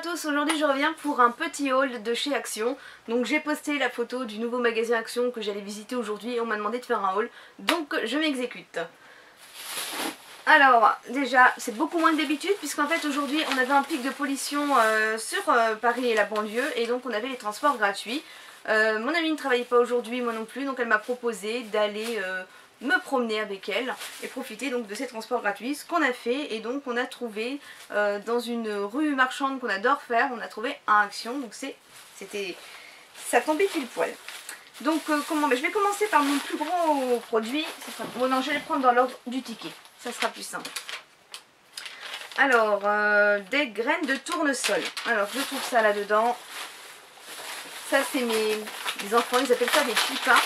tous, aujourd'hui je reviens pour un petit haul de chez Action. Donc j'ai posté la photo du nouveau magasin Action que j'allais visiter aujourd'hui et on m'a demandé de faire un haul. Donc je m'exécute. Alors déjà c'est beaucoup moins que d'habitude puisqu'en fait aujourd'hui on avait un pic de pollution sur Paris et la banlieue et donc on avait les transports gratuits. Mon amie ne travaillait pas aujourd'hui, moi non plus, donc elle m'a proposé d'aller me promener avec elle et profiter donc de ces transports gratuits, ce qu'on a fait. Et donc on a trouvé dans une rue marchande qu'on adore faire, on a trouvé un Action, donc ça tombait pile poil. Donc je vais commencer par mon plus gros produit. Bon non, je vais les prendre dans l'ordre du ticket, ça sera plus simple. Alors des graines de tournesol, alors je trouve ça là dedans. Ça c'est mes enfants, ils appellent ça des pipas.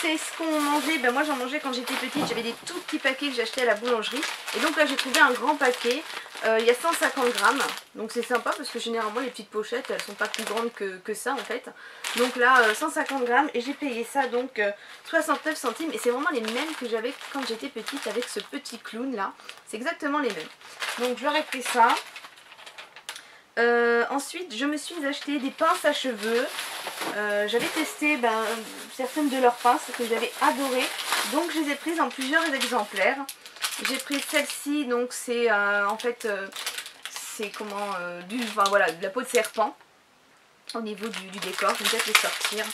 C'est ce qu'on mangeait, ben moi j'en mangeais quand j'étais petite, j'avais des tout petits paquets que j'achetais à la boulangerie. Et donc là j'ai trouvé un grand paquet, il y a 150 grammes. Donc c'est sympa parce que généralement les petites pochettes elles sont pas plus grandes que ça en fait. Donc là 150 grammes et j'ai payé ça donc 69 centimes. Et c'est vraiment les mêmes que j'avais quand j'étais petite avec ce petit clown là. C'est exactement les mêmes. Donc je leur ai pris ça. Ensuite je me suis acheté des pinces à cheveux. J'avais testé certaines de leurs pinces que j'avais adorées, donc je les ai prises en plusieurs exemplaires. J'ai pris celle-ci, donc c'est en fait c'est de la peau de serpent au niveau du décor. Je vais peut-être les sortir.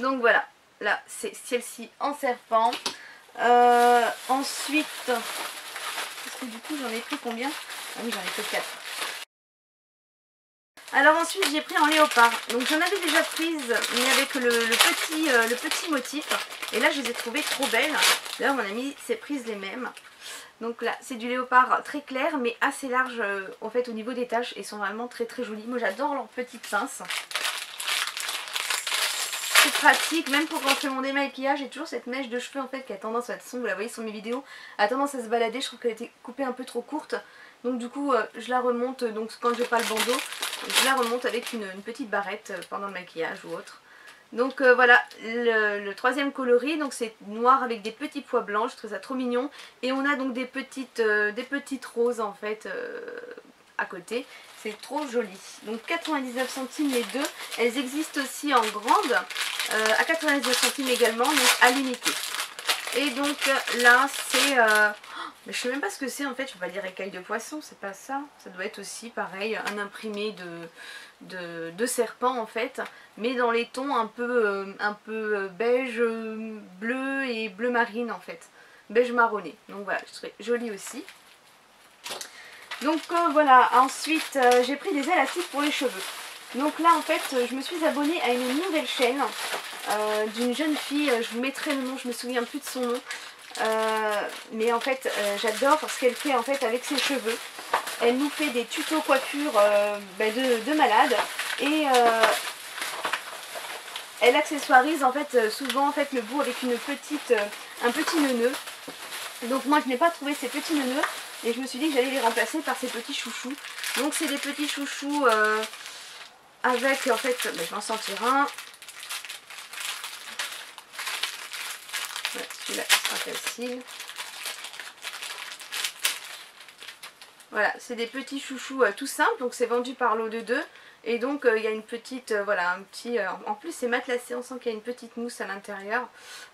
Donc voilà, là c'est celle-ci en serpent. Ensuite, parce que du coup j'en ai pris combien? Ah oui, j'en ai pris 4. Alors ensuite j'ai pris en léopard. Donc j'en avais déjà prise mais avec le petit motif. Et là je les ai trouvées trop belles. D'ailleurs mon amie s'est prise les mêmes. Donc là c'est du léopard très clair mais assez large en fait au niveau des taches. Et sont vraiment très très jolies. Moi j'adore leurs petites pinces. C'est pratique, même pour quand je fais mon démaquillage, j'ai toujours cette mèche de cheveux en fait qui a tendance, de toute façon vous la voyez sur mes vidéos, a tendance à se balader. Je trouve qu'elle a été coupée un peu trop courte. Donc du coup je la remonte, donc quand j'ai pas le bandeau, je la remonte avec une petite barrette pendant le maquillage ou autre. Donc voilà le troisième coloris, donc c'est noir avec des petits pois blancs, je trouve ça trop mignon. Et on a donc des petites roses en fait à côté. C'est trop joli. Donc 99 centimes les deux. Elles existent aussi en grande à 99 centimes également, donc à l'unité. Et donc là c'est... mais je sais même pas ce que c'est en fait, je peux pas dire écaille de poisson, c'est pas ça. Ça doit être aussi pareil, un imprimé de serpent en fait. Mais dans les tons un peu beige, bleu et bleu marine en fait. Beige marronné. Donc voilà, je trouve joli aussi. Donc voilà, ensuite j'ai pris des élastiques pour les cheveux. Donc là en fait je me suis abonnée à une nouvelle chaîne d'une jeune fille, je vous mettrai le nom, je me souviens plus de son nom. Mais en fait j'adore ce qu'elle fait en fait avec ses cheveux. Elle nous fait des tutos coiffure de malade. Et elle accessoirise en fait souvent en fait le bout avec un petit neuneu. Donc moi je n'ai pas trouvé ces petits neuneux. Et je me suis dit que j'allais les remplacer par ces petits chouchous. Donc c'est des petits chouchous avec en fait, je vais en sortir un. Voilà, celui-là sera facile. Voilà, c'est des petits chouchous tout simples. Donc c'est vendu par lot de 2. Et donc il y a une petite, voilà, un petit... en plus c'est matelassé, on sent qu'il y a une petite mousse à l'intérieur.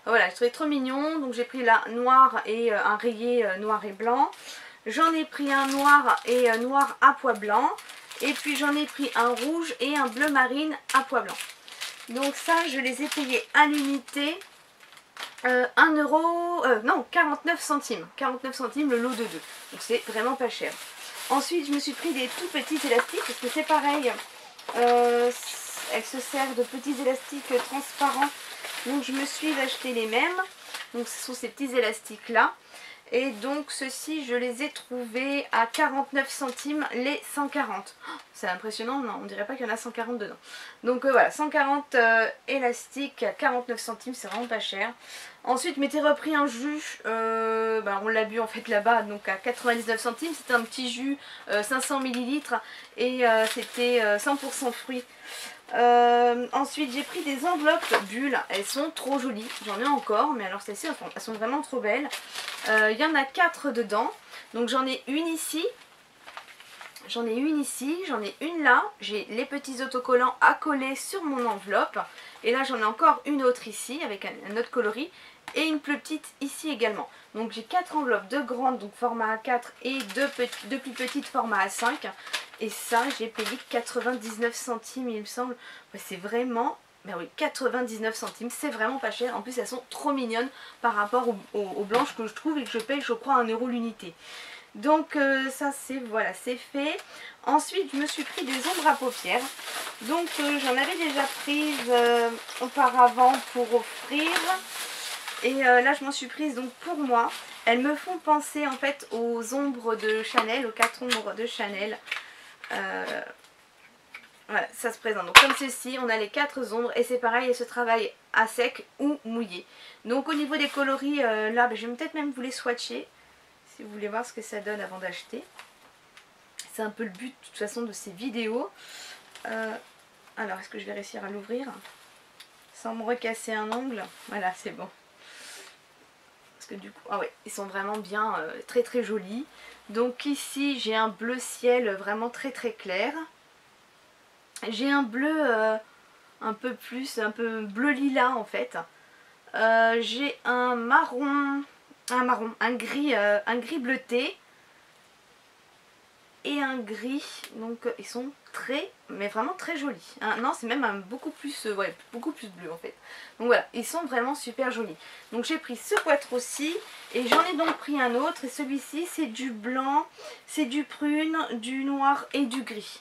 Voilà, je trouvais trop mignon. Donc j'ai pris là noir et un rayé noir et blanc. J'en ai pris un noir et un noir à pois blanc. Et puis j'en ai pris un rouge et un bleu marine à pois blanc. Donc ça je les ai payés à l'unité 49 centimes. 49 centimes le lot de 2. Donc c'est vraiment pas cher. Ensuite je me suis pris des tout petits élastiques parce que c'est pareil. Elle se sert de petits élastiques transparents. Donc je me suis acheté les mêmes. Donc ce sont ces petits élastiques là. Et donc ceux-ci je les ai trouvés à 49 centimes les 140. Oh, c'est impressionnant, non, on dirait pas qu'il y en a 140 dedans. Donc voilà, 140 élastiques à 49 centimes, c'est vraiment pas cher. Ensuite je m'étais repris un jus, on l'a bu en fait là-bas, donc à 99 centimes. C'était un petit jus 500 ml et c'était 100% fruits. Ensuite j'ai pris des enveloppes bulles, elles sont trop jolies, j'en ai encore, mais alors celles-ci elles sont vraiment trop belles. Il y en a 4 dedans, donc j'en ai une ici, j'en ai une là, j'ai les petits autocollants à coller sur mon enveloppe, et là j'en ai encore une autre ici avec un autre coloris, et une plus petite ici également. Donc j'ai 4 enveloppes, 2 grandes, donc format A4, et 2 plus petites format A5. Et ça, j'ai payé 99 centimes, il me semble. Ouais, c'est vraiment... Ben oui, 99 centimes, c'est vraiment pas cher. En plus, elles sont trop mignonnes par rapport aux blanches que je trouve et que je paye, je crois, 1 € l'unité. Donc ça, c'est voilà, c'est fait. Ensuite, je me suis pris des ombres à paupières. Donc j'en avais déjà prises auparavant pour offrir. Et là, je m'en suis prise donc pour moi. Elles me font penser en fait aux ombres de Chanel, aux 4 ombres de Chanel. Voilà, ça se présente. Donc comme ceci, on a les 4 ombres et c'est pareil, elles se travaillent à sec ou mouillé. Donc au niveau des coloris, là, je vais peut-être même vous les swatcher, si vous voulez voir ce que ça donne avant d'acheter. C'est un peu le but de toute façon de ces vidéos. Alors, est-ce que je vais réussir à l'ouvrir sans me recasser un ongle? Voilà, c'est bon. Parce que du coup, ah ouais, ils sont vraiment bien, très très jolis. Donc ici, j'ai un bleu ciel vraiment très très clair. J'ai un bleu un peu bleu lilas en fait. J'ai un gris bleuté et un gris. Donc ils sont mais vraiment très jolis. Non, c'est même beaucoup plus bleu en fait. Donc voilà, ils sont vraiment super jolis. Donc j'ai pris ce Quattro-ci et j'en ai donc pris un autre. Et celui-ci, c'est du blanc, c'est du prune, du noir et du gris.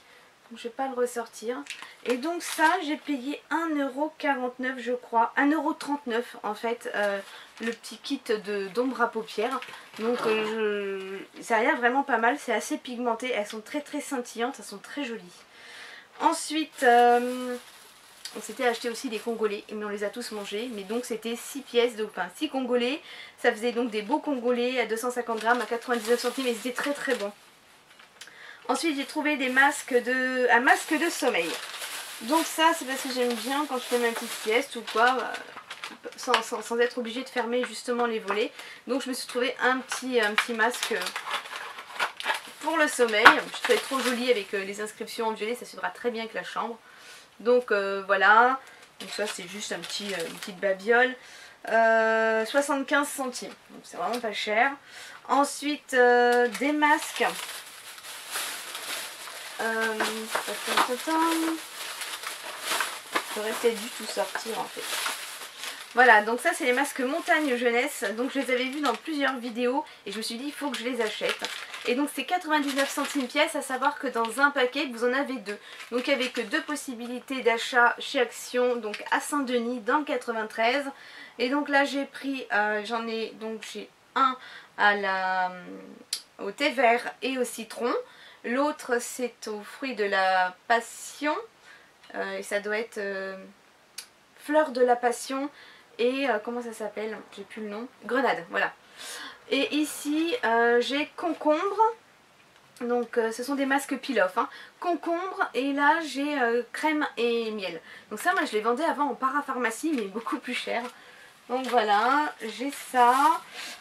Donc, je ne vais pas le ressortir. Et donc ça, j'ai payé 1,49 € je crois. 1,39 € en fait, le petit kit d'ombre à paupières. Donc ça a l'air vraiment pas mal. C'est assez pigmenté. Elles sont très très scintillantes. Elles sont très jolies. Ensuite, on s'était acheté aussi des congolais. Mais on les a tous mangés. Mais donc c'était 6 pièces. Donc, enfin 6 congolais. Ça faisait donc des beaux congolais à 250 grammes à 99 centimes. Et c'était très très bon. Ensuite, j'ai trouvé un masque de sommeil. Donc ça, c'est parce que j'aime bien quand je fais ma petite sieste ou quoi, sans être obligée de fermer justement les volets. Donc je me suis trouvé un petit masque pour le sommeil. Je trouvais trop joli avec les inscriptions en violet, ça suivra très bien avec la chambre. Donc voilà. Donc ça, c'est juste une petite babiole. 75 centimes. Donc c'est vraiment pas cher. Ensuite, des masques. J'aurais peut-être dû tout sortir en fait. Voilà, donc ça c'est les masques montagne jeunesse. Donc je les avais vus dans plusieurs vidéos et je me suis dit il faut que je les achète. Et donc c'est 99 centimes pièce, à savoir que dans un paquet vous en avez 2. Donc il n'y avait que 2 possibilités d'achat chez Action, donc à Saint-Denis dans le 93. Et donc là j'ai pris, j'ai un au thé vert et au citron. L'autre c'est aux fruits de la passion, et ça doit être fleur de la passion et comment ça s'appelle, j'ai plus le nom, grenade, voilà. Et ici j'ai concombre, donc ce sont des masques peel-off, hein. Concombre, et là j'ai crème et miel. Donc ça moi je les vendais avant en parapharmacie mais beaucoup plus cher. Donc voilà, j'ai ça.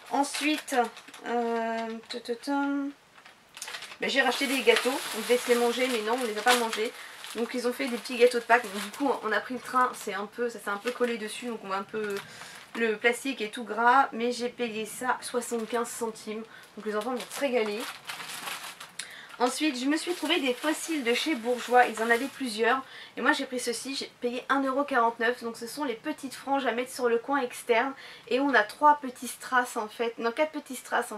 Ensuite, j'ai racheté des gâteaux, on devait se les manger mais non, on ne les a pas mangés. Donc ils ont fait des petits gâteaux de Pâques, donc du coup on a pris le train, ça s'est un peu collé dessus, donc on voit un peu le plastique est tout gras. Mais j'ai payé ça 75 centimes, donc les enfants vont se régaler. Ensuite, je me suis trouvé des fossiles de chez Bourjois, ils en avaient plusieurs. Et moi j'ai pris ceci, j'ai payé 1,49 €. Donc ce sont les petites franges à mettre sur le coin externe. Et on a 4 petits strass en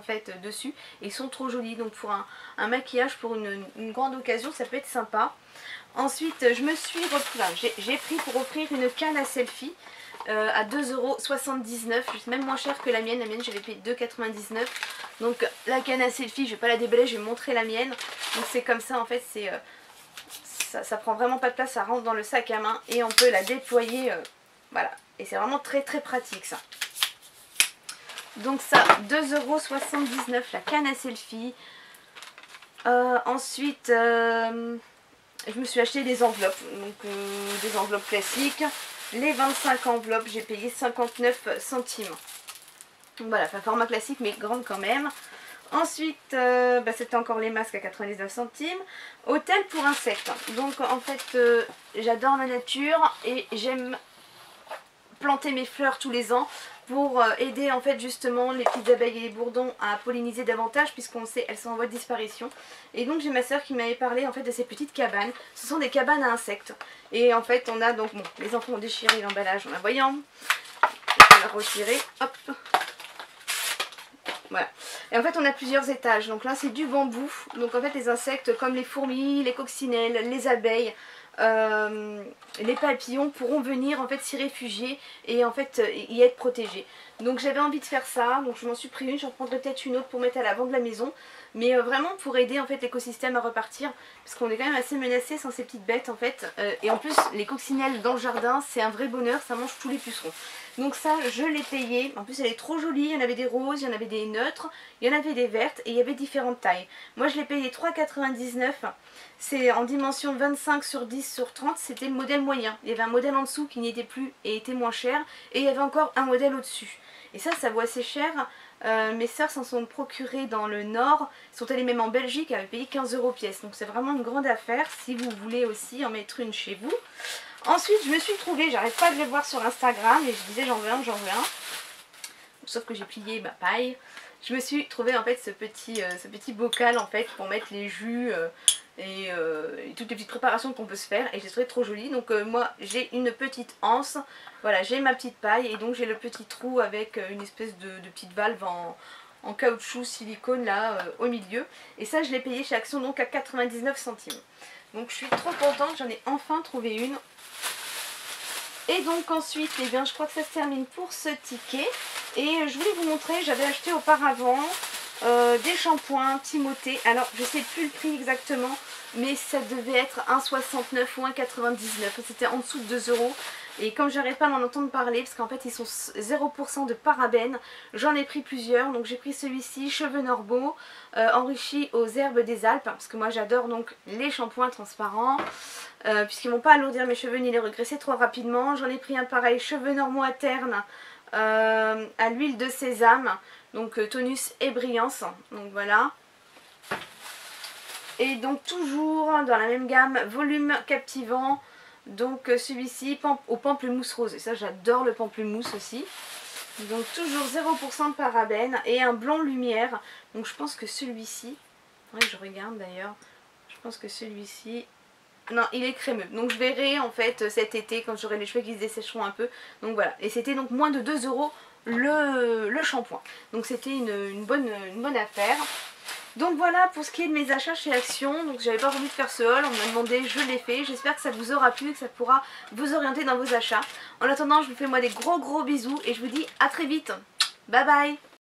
fait dessus. Et ils sont trop jolis, donc pour un maquillage, pour une grande occasion, ça peut être sympa. Ensuite, je me suis repris, j'ai pris pour offrir une canne à selfie. À 2,79 €, même moins cher que la mienne j'avais payé 2,99 €. Donc la canne à selfie, je vais pas la déballer, je vais montrer la mienne. Donc c'est comme ça en fait, ça prend vraiment pas de place, ça rentre dans le sac à main et on peut la déployer, voilà. Et c'est vraiment très très pratique ça. Donc ça, 2,79 € la canne à selfie. Ensuite, je me suis acheté des enveloppes, donc des enveloppes classiques. Les 25 enveloppes, j'ai payé 59 centimes. Donc voilà, enfin format classique mais grande quand même. Ensuite, c'était encore les masques à 99 centimes. Hôtel pour insectes. Donc en fait, j'adore la nature et j'aime planter mes fleurs tous les ans pour aider en fait justement les petites abeilles et les bourdons à polliniser davantage, puisqu'on sait elles sont en voie de disparition. Et donc j'ai ma soeur qui m'avait parlé en fait de ces petites cabanes. Ce sont des cabanes à insectes. Et en fait on a donc, bon, les enfants ont déchiré l'emballage en la voyant. Je vais la retirer, hop. Voilà. Et en fait on a plusieurs étages. Donc là c'est du bambou. Donc en fait les insectes comme les fourmis, les coccinelles, les abeilles, les papillons pourront venir en fait s'y réfugier et en fait y être protégés. Donc j'avais envie de faire ça, donc je m'en suis pris une, j'en prendrai peut-être une autre pour mettre à l'avant de la maison, mais vraiment pour aider en fait l'écosystème à repartir, parce qu'on est quand même assez menacé sans ces petites bêtes en fait, et en plus les coccinelles dans le jardin c'est un vrai bonheur, ça mange tous les pucerons. Donc ça je l'ai payé, en plus elle est trop jolie, il y en avait des roses, il y en avait des neutres, il y en avait des vertes et il y avait différentes tailles. Moi je l'ai payé 3,99 €, c'est en dimension 25 sur 10 sur 30, c'était le modèle moyen. Il y avait un modèle en dessous qui n'y était plus et était moins cher, et il y avait encore un modèle au-dessus. Et ça vaut assez cher. Mes soeurs s'en sont procurées dans le nord, sont allées même en Belgique, elles avaient payé 15 € pièce. Donc c'est vraiment une grande affaire si vous voulez aussi en mettre une chez vous. Ensuite je me suis trouvée, j'arrête pas de les voir sur Instagram et je disais j'en veux un, j'en veux un. Sauf que j'ai plié ma paille. Je me suis trouvé en fait ce petit bocal en fait pour mettre les jus et toutes les petites préparations qu'on peut se faire, et j'ai trouvé trop joli. Donc moi j'ai une petite anse, voilà, j'ai ma petite paille et donc j'ai le petit trou avec une espèce de petite valve en caoutchouc silicone là au milieu, et ça je l'ai payé chez Action donc à 99 centimes. Donc je suis trop contente, j'en ai enfin trouvé une. Et donc ensuite, eh bien, je crois que ça se termine pour ce ticket. Et je voulais vous montrer, j'avais acheté auparavant des shampoings Timothée. Alors je sais plus le prix exactement, mais ça devait être 1,69 ou 1,99. C'était en dessous de 2 €. Et comme j'arrête pas d'en entendre parler, parce qu'en fait ils sont 0% de parabènes, j'en ai pris plusieurs. Donc j'ai pris celui-ci, cheveux normaux, enrichi aux herbes des Alpes, parce que moi j'adore donc les shampoings transparents, puisqu'ils ne vont pas alourdir mes cheveux ni les regresser trop rapidement. J'en ai pris un pareil, cheveux normaux à terne, à l'huile de sésame, donc tonus et brillance, donc voilà. Et donc toujours dans la même gamme, volume captivant, donc celui-ci au pamplemousse rose, et ça j'adore le pamplemousse aussi. Donc toujours 0% de parabènes et un blond lumière. Donc je pense que celui-ci, ouais, je regarde d'ailleurs, je pense que celui-ci, non, il est crémeux. Donc je verrai en fait cet été quand j'aurai les cheveux qui se dessécheront un peu. Donc voilà, et c'était donc moins de 2 € le shampoing. Donc c'était une bonne affaire. Donc voilà pour ce qui est de mes achats chez Action. Donc j'avais pas voulu de faire ce haul, on m'a demandé, je l'ai fait. J'espère que ça vous aura plu, que ça pourra vous orienter dans vos achats. En attendant, je vous fais moi des gros bisous et je vous dis à très vite. Bye bye.